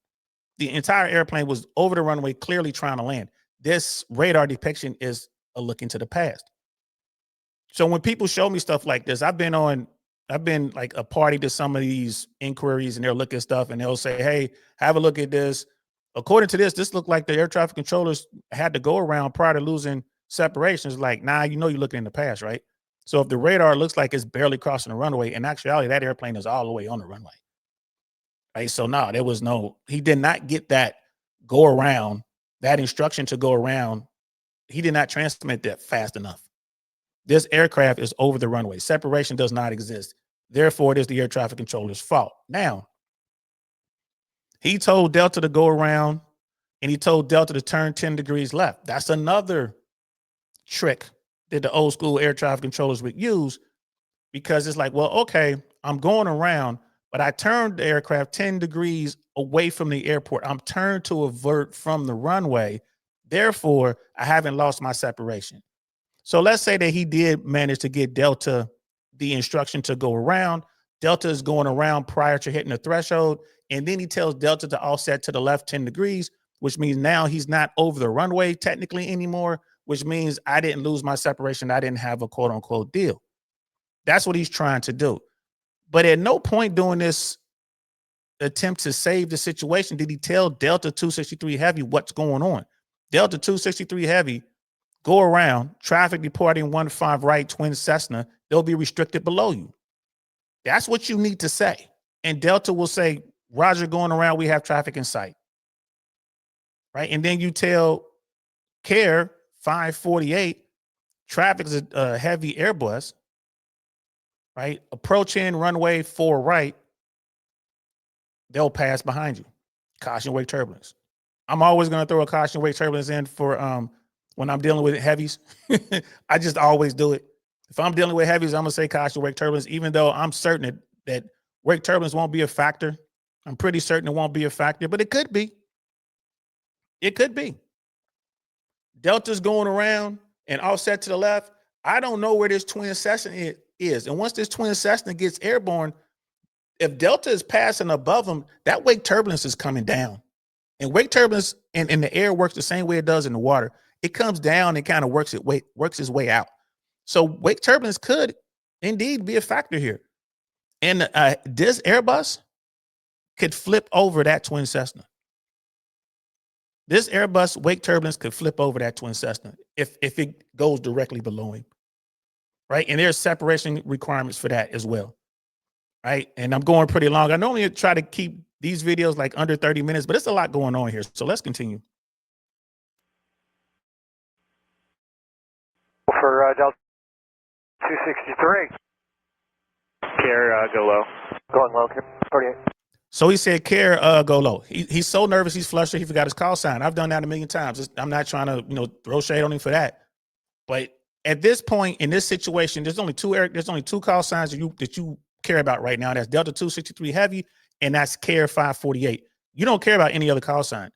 The entire airplane was over the runway, clearly trying to land. This radar depiction is a look into the past. So when people show me stuff like this, I've been like a party to some of these inquiries, and they'll look at stuff and they'll say, hey, have a look at this. According to this looked like the air traffic controllers had to go around prior to losing separations. Like, nah, you're looking in the past, right? So if the radar looks like it's barely crossing the runway, in actuality, that airplane is all the way on the runway. Right? So no, he did not get that go around, that instruction to go around. He did not transmit that fast enough. This aircraft is over the runway. Separation does not exist. Therefore, it is the air traffic controller's fault. Now, he told Delta to go around, and he told Delta to turn 10 degrees left. That's another trick that the old school air traffic controllers would use, because it's like, well, okay, I'm going around, but I turned the aircraft 10 degrees away from the airport. I'm turned to avert from the runway. Therefore, I haven't lost my separation. So let's say that he did manage to get Delta the instruction to go around. Delta is going around prior to hitting the threshold. And then he tells Delta to offset to the left 10 degrees, which means now he's not over the runway technically anymore, which means I didn't lose my separation. I didn't have a quote unquote deal. That's what he's trying to do. But at no point during this attempt to save the situation did he tell Delta 263 Heavy what's going on. Delta 263 Heavy go around, traffic departing 15 right, twin Cessna, they'll be restricted below you. That's what you need to say. And Delta will say, Roger, going around, we have traffic in sight. Right? And then you tell CARE 548, traffic is a heavy Airbus, right? Approaching runway 4 right, they'll pass behind you. Caution wake turbulence. I'm always going to throw a caution wake turbulence in for when I'm dealing with heavies. I just always do it. If I'm dealing with heavies, I'm going to say caution wake turbulence, even though I'm certain that wake turbulence won't be a factor. I'm pretty certain it won't be a factor, but it could be. It could be. Delta's going around and offset to the left. I don't know where this twin Cessna is. And once this twin Cessna gets airborne, if Delta is passing above them, that wake turbulence is coming down. And wake turbulence in the air works the same way it does in the water. It comes down and kind of works its way out. So wake turbulence could indeed be a factor here. And this Airbus could flip over that twin Cessna. This Airbus wake turbulence could flip over that twin Cessna if it goes directly below him, right? And there's separation requirements for that as well, right? And I'm going pretty long. I normally try to keep these videos like under 30 minutes, but it's a lot going on here. So let's continue. For Delta 263. CARE, go low. Going low, 48. So he said, CARE, go low. He's so nervous, he's flustered, he forgot his call sign. I've done that a million times. I'm not trying to, throw shade on him for that. But at this point in this situation, there's only two call signs that you care about right now. That's Delta 263 Heavy, and that's CARE 548. You don't care about any other call sign.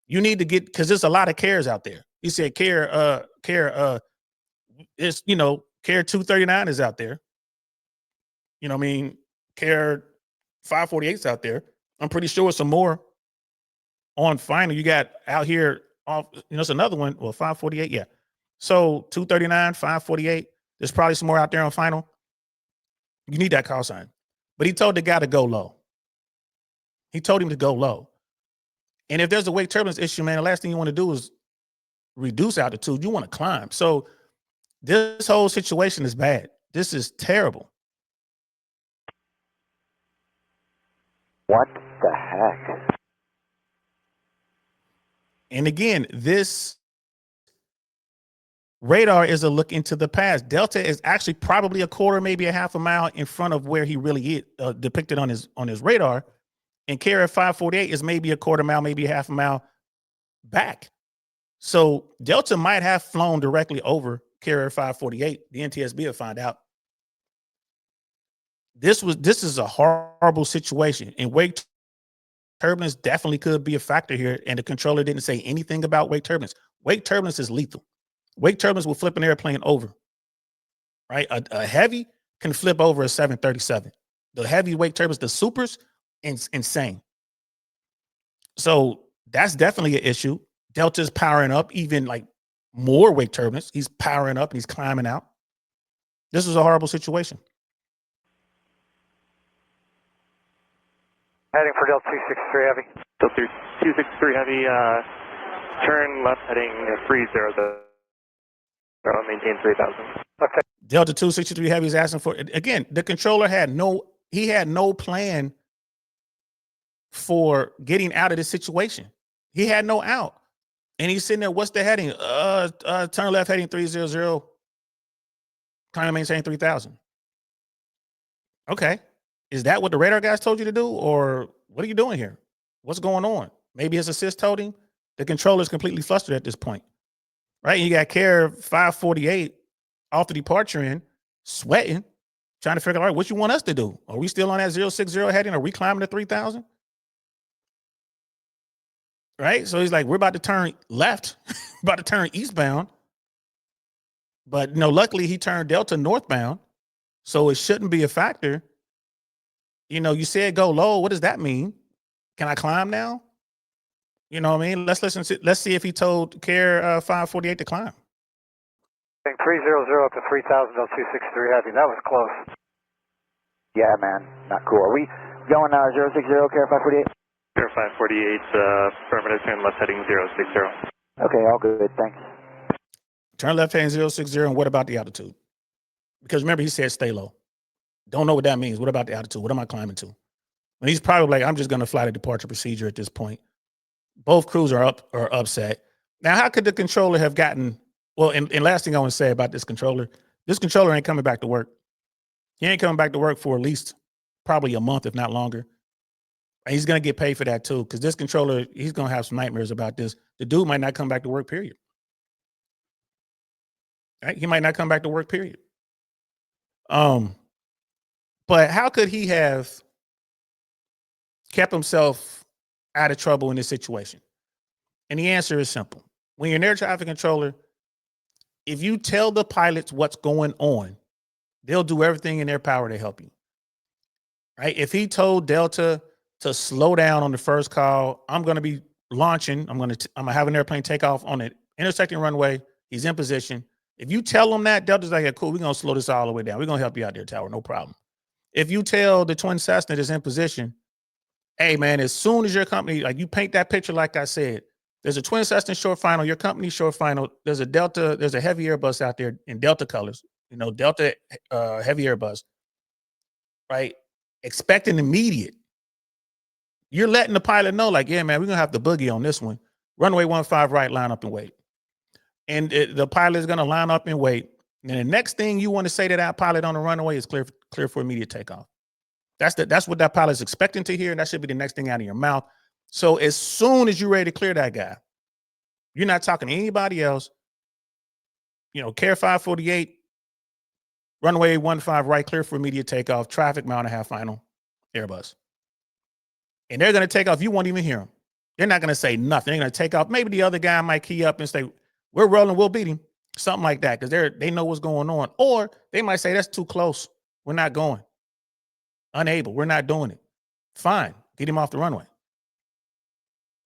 You need to get, because there's a lot of CAREs out there. He said CARE, it's, CARE 239 is out there. CARE 548's out there. I'm pretty sure some more on final. You got out here off, it's another one. Well, 548, yeah. So 239, 548. There's probably some more out there on final. You need that call sign. But he told the guy to go low. He told him to go low. And if there's a wake turbulence issue, man, the last thing you want to do is reduce altitude. You want to climb. So this whole situation is bad. This is terrible. What the heck? And again, this radar is a look into the past. Delta is actually probably a quarter, maybe a half a mile in front of where he really is depicted on his radar. And CARE 548 is maybe a quarter mile, maybe a half a mile back. So Delta might have flown directly over CARE 548. The NTSB will find out. This is a horrible situation, and wake turbulence definitely could be a factor here. And the controller didn't say anything about wake turbulence. Wake turbulence is lethal. Wake turbulence will flip an airplane over, right? A heavy can flip over a 737. The heavy wake turbulence, the supers, insane. So that's definitely an issue. Delta's powering up, even like more wake turbulence. He's powering up and he's climbing out. This is a horrible situation. Heading for Delta 263 Heavy. Delta 263 Heavy, turn left heading 300. Maintain 3000. Okay. Delta 263 Heavy is asking for, again, the controller had no plan for getting out of this situation. He had no out. And he's sitting there, what's the heading? Turn left heading 300. Climb and maintain 3000. Okay. Is that what the radar guys told you to do? Or what are you doing here? What's going on? Maybe his assist told him. The controller is completely flustered at this point. Right? You got CARE 548 off the departure end, sweating, trying to figure out, all right, what you want us to do? Are we still on that 060 heading? Are we climbing to 3000? Right? So he's like, we're about to turn left, about to turn eastbound. But luckily he turned Delta northbound. So it shouldn't be a factor. You said go low. What does that mean? Can I climb now? You know what I mean? Let's see if he told CARE 548 to climb. 300 up to 3000, Delta 263 Heavy. That was close. Yeah, man. Not cool. Are we going 060, CARE 548? CARE 548, affirmative, turn left heading 060. Okay, all good. Thanks. turn left heading 060, and what about the altitude? Because remember, he said stay low. Don't know what that means. What about the altitude? What am I climbing to? And he's probably like, I'm just going to fly the departure procedure at this point. Both crews are upset. Now, how could the controller have gotten, well, and last thing I want to say about this controller ain't coming back to work. He ain't coming back to work for at least probably a month, if not longer. And he's going to get paid for that too, because this controller, he's going to have some nightmares about this. The dude might not come back to work, period. Right? He might not come back to work, period. But how could he have kept himself out of trouble in this situation? And the answer is simple. When you're an air traffic controller, if you tell the pilots what's going on, they'll do everything in their power to help you. Right? If he told Delta to slow down on the first call, I'm going to be launching. I'm going to have an airplane take off on an intersecting runway. He's in position. If you tell them that, Delta's like, yeah, cool, we're going to slow this all the way down. We're going to help you out there, Tower, no problem. If you tell the twin Cessna that's in position, hey, man, as soon as your company, like you paint that picture, like I said, there's a twin Cessna short final, your company short final, there's a Delta, there's a heavy Airbus out there in Delta colors, Delta heavy Airbus, right? Expecting immediate. You're letting the pilot know, like, yeah, man, we're going to have to boogie on this one. Runway 15 right, line up and wait. And the pilot is going to line up and wait. And the next thing you want to say to that pilot on the runway is clear for immediate takeoff. That's what that pilot's expecting to hear, and that should be the next thing out of your mouth. So as soon as you're ready to clear that guy, you're not talking to anybody else. Care 548, runway 15 right, clear for immediate takeoff, traffic mile and a half final, Airbus. And they're going to take off. You won't even hear them. They're not going to say nothing. They're going to take off. Maybe the other guy might key up and say, we're rolling, we'll beat him. Something like that, because they know what's going on. Or they might say, that's too close. We're not going. Unable. We're not doing it. Fine. Get him off the runway.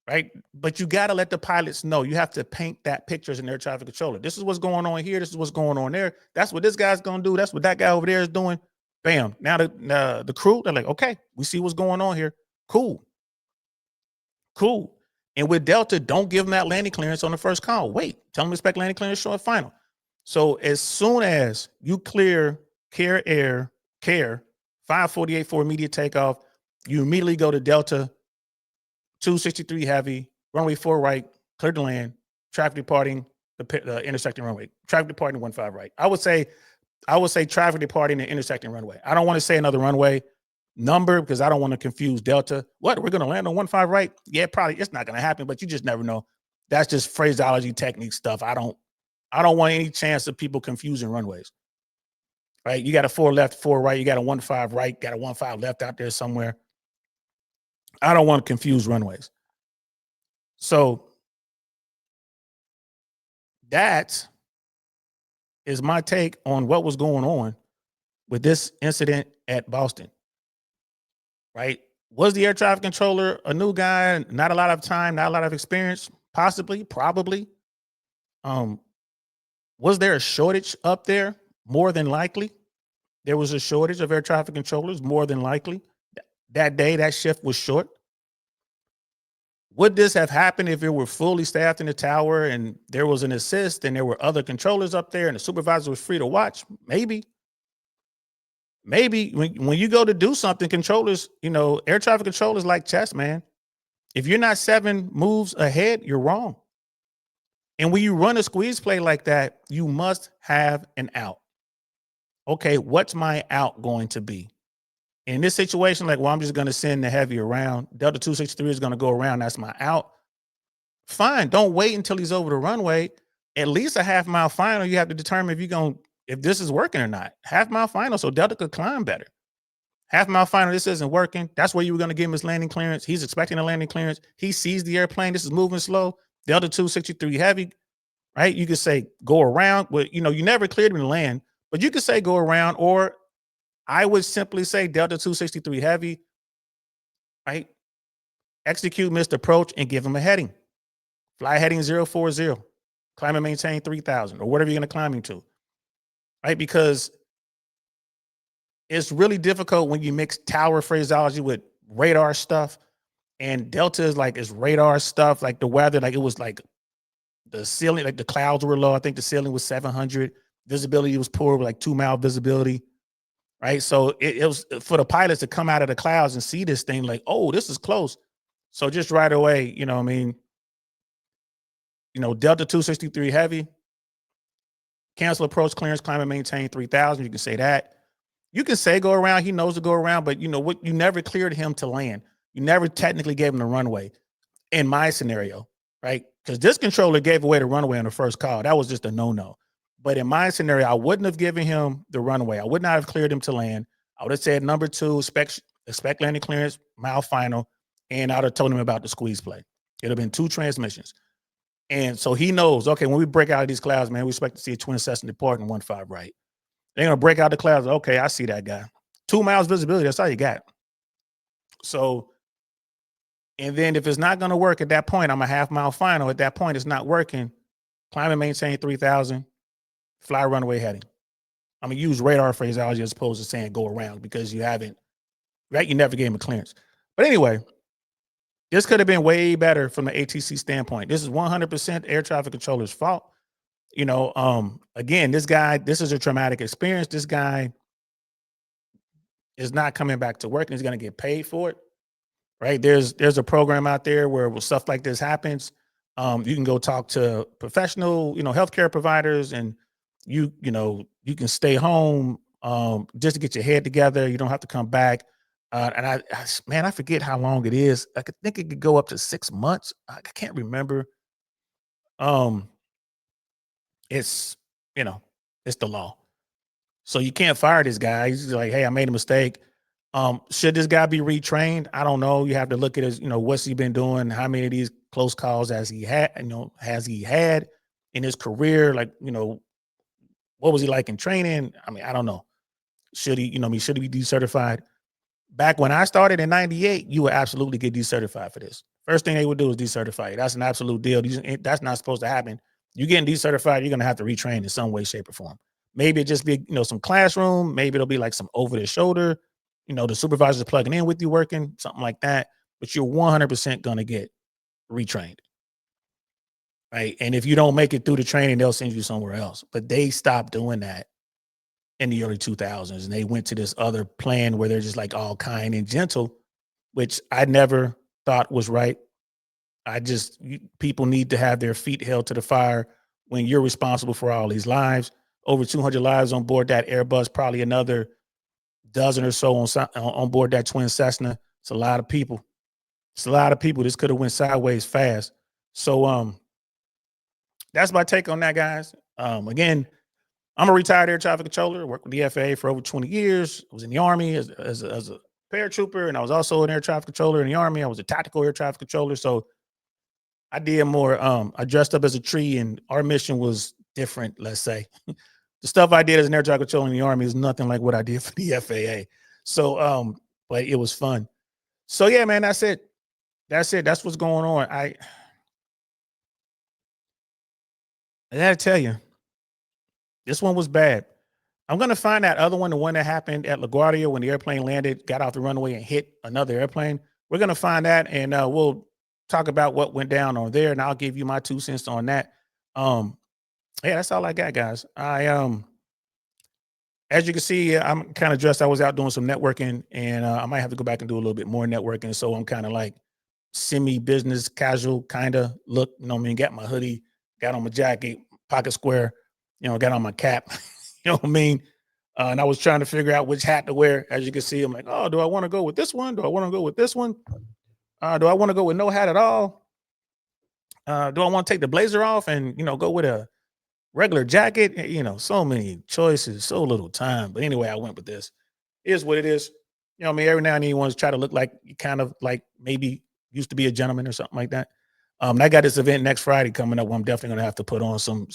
Right? But you got to let the pilots know. You have to paint that picture as an air traffic controller. This is what's going on here. This is what's going on there. That's what this guy's going to do. That's what that guy over there is doing. Bam. Now the crew, they're like, okay, we see what's going on here. Cool. And with Delta, don't give them that landing clearance on the first call. Wait, tell them to expect landing clearance short final. So as soon as you clear Care 548 for immediate takeoff, you immediately go to Delta 263 heavy, runway 4 right, clear to land, traffic departing the intersecting runway, traffic departing 15 right. I would say traffic departing the intersecting runway. I don't want to say another runway number because I don't want to confuse Delta. What, we're going to land on 15 right? Yeah, probably. It's not going to happen, but you just never know. That's just phraseology, technique stuff. I don't want any chance of people confusing runways. Right? You got a 4 left, 4 right. You got a 15 right, got a 15 left out there somewhere. I don't want to confuse runways. So that is my take on what was going on with this incident at Boston. Right? Was the air traffic controller a new guy? Not a lot of time, not a lot of experience? Possibly, probably. Was there a shortage up there? More than likely. There was a shortage of air traffic controllers, more than likely. That day, that shift was short. Would this have happened if it were fully staffed in the tower and there was an assist and there were other controllers up there and the supervisor was free to watch? Maybe. Maybe when you go to do something, controllers, air traffic controllers like chess, man. If you're not 7 moves ahead, you're wrong. And when you run a squeeze play like that, you must have an out. Okay, what's my out going to be? In this situation, like, well, I'm just going to send the heavy around. Delta 263 is going to go around. That's my out. Fine. Don't wait until he's over the runway. At least a half mile final, you have to determine if this is working or not. Half mile final, so Delta could climb better. Half mile final, this isn't working. That's where you were going to give him his landing clearance. He's expecting a landing clearance. He sees the airplane. This is moving slow. Delta 263 heavy, right? You could say go around. Well, you never cleared him to land, but you could say go around, or I would simply say Delta 263 heavy, right? Execute missed approach and give him a heading. Fly heading 040. Climb and maintain 3,000 or whatever you're going to climb him to, right? Because it's really difficult when you mix tower phraseology with radar stuff, and Delta is radar stuff, like the weather, like it was like the ceiling, like the clouds were low. I think the ceiling was 700. Visibility was poor, like 2-mile visibility. Right. So it was for the pilots to come out of the clouds and see this thing like, oh, this is close. So just right away, you know what I mean? Delta 263 heavy, cancel approach clearance, climb and maintain 3,000. You can say that. You can say go around. He knows to go around, but you know what? You never cleared him to land. You never technically gave him the runway in my scenario, right? Because this controller gave away the runway on the first call. That was just a no-no. But in my scenario, I wouldn't have given him the runway. I would not have cleared him to land. I would have said number 2, expect landing clearance, mile final, and I would have told him about the squeeze play. It would have been 2 transmissions. And so he knows, okay, when we break out of these clouds, man, we expect to see a twin Cessna depart in 1-5 right. They're going to break out the clouds. Okay, I see that guy. 2 miles visibility, that's all you got. So, and then if it's not going to work at that point, I'm a half-mile final. At that point, it's not working. Climb and maintain 3,000. Fly runway heading. I'm going to use radar phraseology as opposed to saying go around because you haven't, right? You never gave him a clearance. But anyway, this could have been way better from the ATC standpoint. This is 100% air traffic controller's fault. Again, this is a traumatic experience. This guy is not coming back to work and he's going to get paid for it, right? There's a program out there where stuff like this happens. You can go talk to professional, healthcare providers and you can stay home just to get your head together. You don't have to come back. And I forget how long it is. I think it could go up to 6 months. I can't remember. It's the law. So you can't fire this guy. He's like, hey, I made a mistake. Should this guy be retrained? I don't know. You have to look at his, what's he been doing? How many of these close calls has he had in his career? Like, what was he like in training? I mean, I don't know. Should he, should he be decertified? Back when I started in 98, you would absolutely get decertified for this. First thing they would do is decertify you. That's an absolute deal. That's not supposed to happen. You getting decertified, you're going to have to retrain in some way, shape, or form. Maybe it just be, some classroom. Maybe it'll be like some over the shoulder, the supervisor's plugging in with you working, something like that. But you're 100% going to get retrained. Right. And if you don't make it through the training, they'll send you somewhere else. But they stopped doing that in the early 2000s. And they went to this other plan where they're just like all kind and gentle, which I never thought was right. People need to have their feet held to the fire when you're responsible for all these lives. Over 200 lives on board that Airbus, probably another dozen or so on board that twin Cessna. It's a lot of people. This could have went sideways fast. So, that's my take on that, guys. Again, I'm a retired air traffic controller, worked with the FAA for over 20 years. I was in the Army as a paratrooper, and I was also an air traffic controller in the Army. I was a tactical air traffic controller. So I did more, I dressed up as a tree, and our mission was different, let's say. The stuff I did as an air traffic controller in the Army is nothing like what I did for the FAA. So, but it was fun. So yeah, man, that's it. That's what's going on. I gotta tell you, this one was bad. I'm gonna find that other one, the one that happened at LaGuardia when the airplane landed, got off the runway and hit another airplane. We're gonna find that, and we'll talk about what went down on there, and I'll give you my 2 cents on that. Yeah, that's all I got, guys. As you can see, I'm kind of dressed. I was out doing some networking, and I might have to go back and do a little bit more networking. So I'm kind of like semi-business, casual kind of look. Got my hoodie, got on my jacket, pocket square, got on my cap. You know what I mean? And I was trying to figure out which hat to wear. As you can see, I'm like, oh, do I want to go with this one? Do I want to go with this one? Do I want to go with no hat at all? Do I want to take the blazer off and, go with a regular jacket? So many choices, so little time. But anyway, I went with this. It is what it is. Every now and then you want to try to look like you kind of like maybe used to be a gentleman or something like that. And I got this event next Friday coming up where I'm definitely going to have to put on some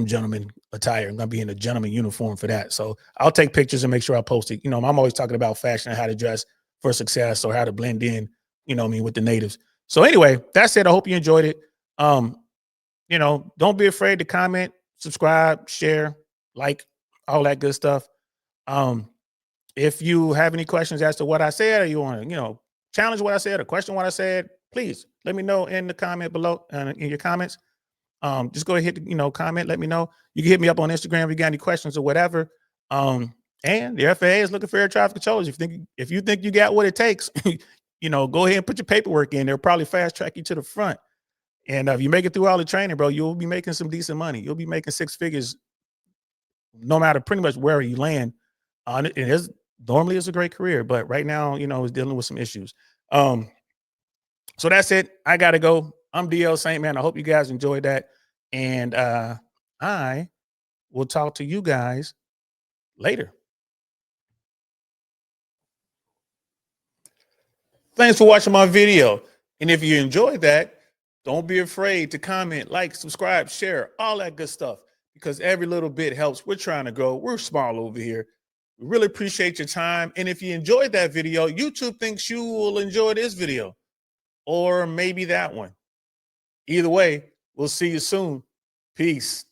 gentleman attire. I'm going to be in a gentleman uniform for that. So I'll take pictures and make sure I post it. I'm always talking about fashion and how to dress for success or how to blend in, with the natives. So anyway, that's it. I hope you enjoyed it. Don't be afraid to comment, subscribe, share, like, all that good stuff. If you have any questions as to what I said, or you want to, challenge what I said or question what I said, please let me know in the comment below, in your comments. Just go ahead, comment, let me know. You can hit me up on Instagram if you got any questions or whatever. And the FAA is looking for air traffic controllers. If you think you got what it takes, go ahead and put your paperwork in. They'll probably fast track you to the front. And if you make it through all the training, bro, you'll be making some decent money. You'll be making six figures no matter pretty much where you land. Normally it's a great career, but right now, it's dealing with some issues. So that's it. I got to go. I'm DL Saint, man. I hope you guys enjoyed that. And I will talk to you guys later. Thanks for watching my video. And if you enjoyed that, don't be afraid to comment, like, subscribe, share, all that good stuff, because every little bit helps. We're trying to grow. We're small over here. We really appreciate your time. And if you enjoyed that video, YouTube thinks you will enjoy this video or maybe that one. Either way, we'll see you soon. Peace.